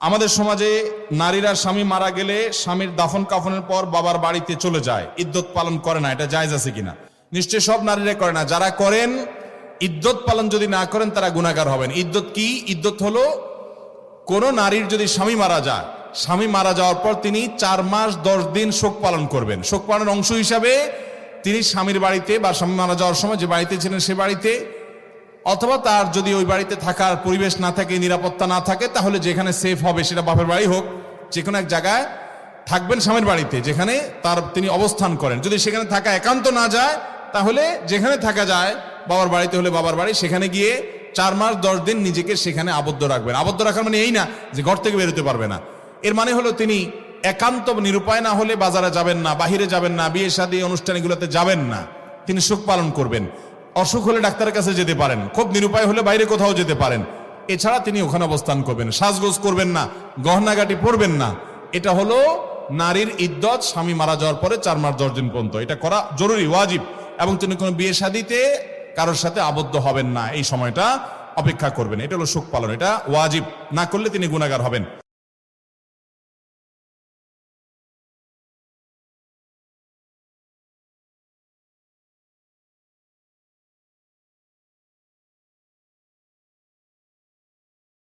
আমাদের সমাজে নারীরা স্বামী মারা গেলে স্বামীর দাফন কাফনের পর বাবার বাড়িতে চলে যায়, ইদ্যত পালন করে না। এটা জায়েজ আছে কিনা? নিশ্চয়ই সব নারীরা করে না। যারা করেন, ইদ্যত পালন যদি না করেন তারা গুনাহগার হবেন। ইদ্যত কি? ইদ্যত হলো কোন নারীর যদি স্বামী মারা যায়, স্বামী মারা যাওয়ার পর তিনি 4 মাস 10 দিন শোক পালন করবেন। শোক পালনের অংশ হিসাবে তিনি স্বামীর বাড়িতে বা স্বামী মারা যাওয়ার সময় যে বাড়িতে ছিলেন সে বাড়িতে, অথবা তার যদি ওই বাড়িতে থাকার পরিবেশ না থাকে, নিরাপত্তা না থাকে, তাহলে যেখানে সেফ হবে, সেটা বাপের বাড়ি হোক, যে কোনো এক জায়গায় থাকবেন স্বামীর বাড়িতে যেখানে তিনি অবস্থান করেন। যদি সেখানে থাকা একান্ত না যায়, তাহলে যেখানে থাকা যায়, বাবার বাড়িতে হলে বাবার বাড়ি, সেখানে গিয়ে 4 মাস 10 দিন নিজেকে সেখানে আবদ্ধ রাখবেন। আবদ্ধ রাখার মানে এই না যে ঘর থেকে বেরোতে পারবে না। এর মানে হলো তিনি একান্ত নিরুপায় না হলে বাজারে যাবেন না, বাহিরে যাবেন না, বিয়ে শাদী অনুষ্ঠানগুলোতে যাবেন না, তিনি শোক পালন করবেন। অসুখ হলে ডাক্তারের কাছে যেতে পারেন, খুব নিরুপায় হলে বাইরে কোথাও যেতে পারেন। এছাড়া তিনি ওখানে অবস্থান করবেন, সাজগোজ করবেন না, গহনাগাটি পরবেন না। এটা হলো নারীর ইদ্যত স্বামী মারা যাওয়ার পরে 4 মাস 10 দিন পর্যন্ত। এটা করা জরুরি, ওয়াজিব। এবং তিনি কোনো বিয়ে শাদীতে কারোর সাথে আবদ্ধ হবেন না, এই সময়টা অপেক্ষা করবেন। এটা হলো শোক পালন, এটা ওয়াজিব। না করলে তিনি গুনাহগার হবেন।